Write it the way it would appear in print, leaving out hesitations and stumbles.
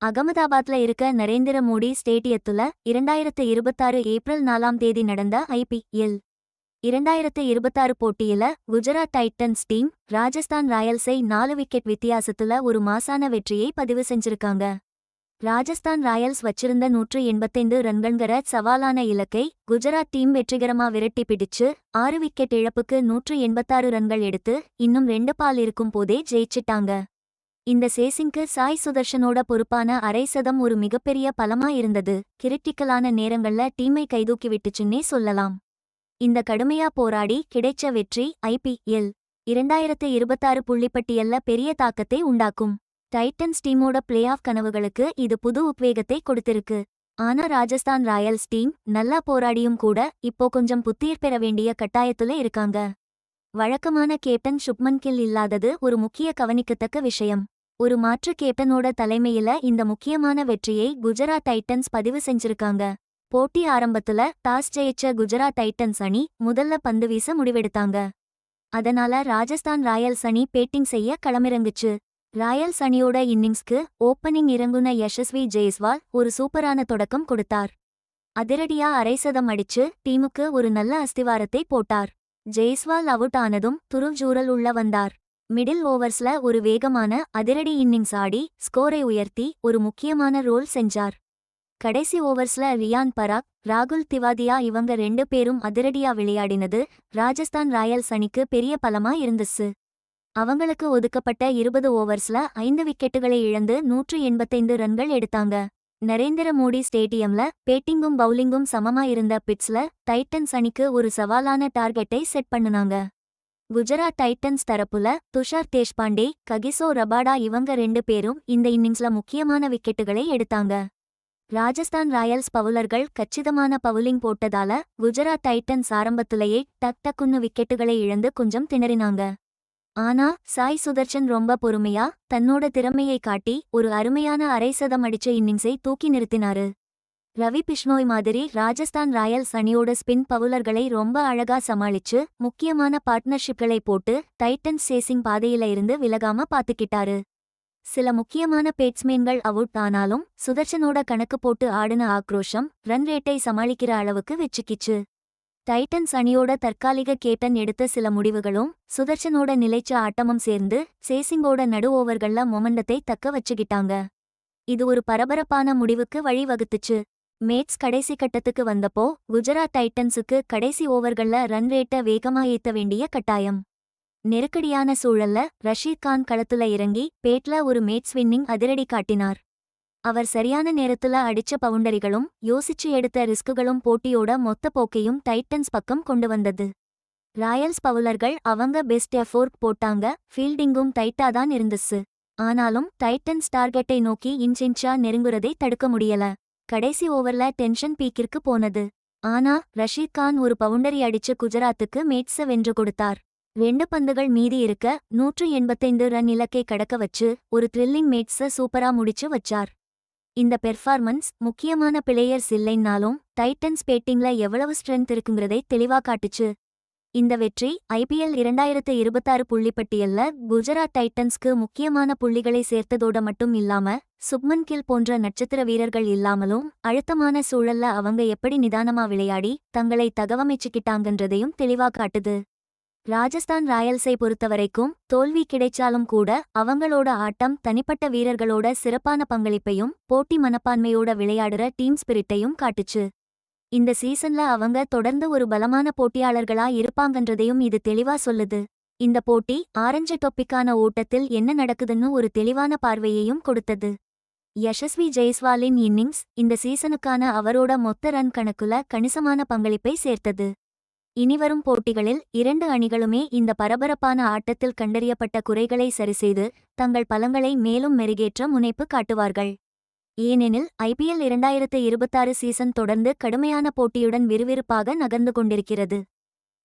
அகமதாபாத்ல இருக்க நரேந்திர மோடி ஸ்டேடியத்துல 2026 ஏப்ரல் 4ஆம் தேதி நடந்த IPL 2026 போட்டியில குஜராத் டைட்டன்ஸ் டீம் ராஜஸ்தான் ராயல்ஸை 4 விக்கெட் வித்தியாசத்துல ஒரு மாசான வெற்றியை பதிவு செஞ்சிருக்காங்க. ராஜஸ்தான் ராயல்ஸ் வச்சிருந்த 185 ரன்கள்ங்கிற சவாலான இலக்கை குஜராத் டீம் வெற்றிகரமா விரட்டி பிடிச்சு 6 விக்கெட் இழப்புக்கு 186 ரன்கள் எடுத்து இன்னும் 2 பால் இருக்கும் போதே ஜெயிச்சிட்டாங்க. இந்த சேசிங்க்கு சாய் சுதர்ஷனோட பொறுப்பான அரை சதம் ஒரு மிகப்பெரிய பலமா இருந்தது. கிரிட்டிக்கலான நேரங்கள்ல டீமை கைதூக்கி விட்டுச்சுன்னே சொல்லலாம். இந்த கடுமையா போராடி கிடைச்ச வெற்றி IPL 2026 புள்ளிப்பட்டியல்ல பெரிய தாக்கத்தை உண்டாக்கும். டைட்டன்ஸ் டீமோட பிளே ஆஃப் கனவுகளுக்கு இது புது உத்வேகத்தை கொடுத்திருக்கு. ஆனா ராஜஸ்தான் ராயல்ஸ் டீம் நல்லா போராடியும் கூட இப்போ கொஞ்சம் புத்துயிர் பெற வேண்டிய கட்டாயத்துல இருக்காங்க. வழக்கமான கேப்டன் சுப்மன் கில் இல்லாதது ஒரு முக்கிய கவனிக்கத்தக்க விஷயம். ஒரு மாற்று கேப்டனோட தலைமையில இந்த முக்கியமான வெற்றியை குஜராத் டைட்டன்ஸ் பதிவு செஞ்சிருக்காங்க. போட்டி ஆரம்பத்துல டாஸ் ஜெயிச்ச குஜராத் டைட்டன்ஸ் அணி முதல்ல பந்து வீச முடிவெடுத்தாங்க. அதனால ராஜஸ்தான் ராயல்ஸ் அணி பேட்டிங் செய்ய களமிறங்குச்சு. ராயல்ஸ் அணியோட இன்னிங்ஸ்க்கு ஓப்பனிங் இறங்குன யஷஸ்வி ஜெய்ஸ்வால் ஒரு சூப்பரான தொடக்கம் கொடுத்தார். அதிரடியா அரை சதம் அடிச்சு டீமுக்கு ஒரு நல்ல அஸ்திவாரத்தை போட்டார். ஜெய்ஸ்வால் அவுட் ஆனதும் துருவ் ஜூரல் உள்ள வந்தார். மிடில் ஓவர்ஸ்ல ஒரு வேகமான அதிரடி இன்னிங்ஸ் ஆடி ஸ்கோரை உயர்த்தி ஒரு முக்கியமான ரோல் செஞ்சார். கடைசி ஓவர்ஸ்ல ரியான் பராக், ராகுல் திவாதியா இவங்க 2 பேரும் அதிரடியா விளையாடினது ராஜஸ்தான் ராயல்ஸ் அணிக்கு பெரிய பலமா இருந்துச்சு. அவங்களுக்கு ஒதுக்கப்பட்ட 20 ஓவர்ஸ்ல 5 விக்கெட்டுகளை இழந்து 185 ரன்கள் எடுத்தாங்க. நரேந்திர மோடி ஸ்டேடியம்ல பேட்டிங்கும் பவுலிங்கும் சமமா இருந்த பிட்ஸ்ல டைட்டன்ஸ் அணிக்கு ஒரு சவாலான டார்கெட்டை செட் பண்ணுனாங்க. குஜராத் டைட்டன்ஸ் தரப்புல துஷார் தேஷ்பாண்டே, ககிசோ ரபாடா இவங்க 2 பேரும் இந்த இன்னிங்ஸ்ல முக்கியமான விக்கெட்டுகளை எடுத்தாங்க. ராஜஸ்தான் ராயல்ஸ் பவுலர்கள் கச்சிதமான பவுலிங் போட்டதால குஜராத் டைட்டன்ஸ் ஆரம்பத்திலேயே டக்குன்னு விக்கெட்டுகளை இழந்து கொஞ்சம் திணறினாங்க. ஆனா சாய் சுதர்ஷன் ரொம்ப பொறுமையா தன்னோட திறமையை காட்டி ஒரு அருமையான அரை சதம் அடிச்ச இன்னிங்ஸை தூக்கி நிறுத்தினாரு. ரவி பிஷ்னோய் மாதிரி ராஜஸ்தான் ராயல்ஸ் அணியோட ஸ்பின் பவுலர்களை ரொம்ப அழகா சமாளிச்சு முக்கியமான பார்ட்னர்ஷிப்களை போட்டு டைட்டன்ஸ் சேசிங் பாதையில இருந்து விலகாம பாத்துக்கிட்டாரு. சில முக்கியமான பேட்ஸ்மேன்கள் அவுட் ஆனாலும் சுதர்ஷனோட கணக்கு போட்டு ஆடின ஆக்ரோஷம் ரன் ரேட்டை சமாளிக்கிற அளவுக்கு வெச்சுக்கிச்சு. டைட்டன்ஸ் அணியோட தற்காலிக கேப்டன் எடுத்த சில முடிவுகளும் சுதர்ஷனோட நிலைச்ச ஆட்டமும் சேர்ந்து சேசிங்கோட நடு ஓவர்கள்ல மொமெண்டத்தை தக்க வச்சுக்கிட்டாங்க. இது ஒரு பரபரப்பான முடிவுக்கு வழிவகுத்துச்சு. மேட்ச் கடைசி கட்டத்துக்கு வந்தப்போ குஜராத் டைட்டன்ஸுக்கு கடைசி ஓவர்கள்ல ரன் ரேட்டை வேகமா ஏத்த வேண்டிய கட்டாயம். நெருக்கடியான சூழல்ல ரஷீத் கான் களத்துல இறங்கி பேட்ல ஒரு மேட்ச் வின்னிங் அதிரடி காட்டினார். அவர் சரியான நேரத்துல அடிச்ச பவுண்டரிகளும் யோசிச்சு எடுத்த ரிஸ்குகளும் போட்டியோட மொத்த போக்கையும் டைட்டன்ஸ் பக்கம் கொண்டு வந்தது. ராயல்ஸ் பவுலர்கள் அவங்க பெஸ்ட் எஃபோர்ட் போட்டாங்க. ஃபீல்டிங்கும் டைட்டாதான் இருந்துச்சு. ஆனாலும் டைட்டன்ஸ் டார்கெட்டை நோக்கி இன்ச்சா நெருங்குறதை தடுக்க முடியல. கடைசி ஓவர்ல டென்ஷன் பீக்கிற்கு போனது. ஆனா ரஷீத் கான் ஒரு பவுண்டரி அடிச்சு குஜராத்துக்கு மேட்ஸ வென்று கொடுத்தார். 2 பந்துகள் மீதி இருக்க 185 ரன் இலக்கை கடக்க வச்சு ஒரு த்ரில்லிங் மேட்ஸ சூப்பரா முடிச்சு வச்சார். இந்த பெர்ஃபார்மன்ஸ் முக்கியமான பிளேயர்ஸ் இல்லைன்னாலும் டைட்டன்ஸ் பேட்டிங்ல எவ்வளவு ஸ்ட்ரென்த் இருக்குங்கிறதை தெளிவா காட்டுச்சு. இந்த வெற்றி IPL 2026 புள்ளிப்பட்டியல்ல குஜராத் டைட்டன்ஸ்க்கு முக்கியமான புள்ளிகளை சேர்த்ததோட மட்டும் இல்லாம சுப்மன் கில் போன்ற நட்சத்திர வீரர்கள் இல்லாமலும் அழுத்தமான சூழல்ல அவங்க எப்படி நிதானமா விளையாடி தங்களை தகவமைச்சுக்கிட்டாங்கன்றதையும் தெளிவா காட்டுது. ராஜஸ்தான் ராயல்ஸை பொறுத்தவரைக்கும் தோல்வி கிடைச்சாலும் கூட அவங்களோட ஆட்டம் தனிப்பட்ட வீரர்களோட சிறப்பான பங்களிப்பையும் போட்டி மனப்பான்மையோட விளையாடுற டீம் ஸ்பிரிட்டையும் காட்டுச்சு. இந்த சீசன்ல அவங்க தொடர்ந்து ஒரு பலமான போட்டியாளர்களா இருப்பாங்கன்றதையும் இது தெளிவா சொல்லுது. இந்த போட்டி ஆரஞ்சு டொப்பிக்கான ஓட்டத்தில் என்ன நடக்குதுன்னு ஒரு தெளிவான பார்வையையும் கொடுத்தது. யஷஸ்வி ஜெய்ஸ்வாலின் இன்னிங்ஸ் இந்த சீசனுக்கான அவரோட மொத்த ரன் கணக்குல கணிசமான பங்களிப்பை சேர்த்தது. இனிவரும் போட்டிகளில் 2 அணிகளுமே இந்த பரபரப்பான ஆட்டத்தில் கண்டறியப்பட்ட குறைகளை சரிசெய்து தங்கள் பலங்களை மேலும் மெருகேற்ற முனைப்பு காட்டுவார்கள். ஏனெனில் IPL 2026 சீசன் தொடர்ந்து கடுமையான போட்டியுடன் விறுவிறுப்பாக நகர்ந்து கொண்டிருக்கிறது.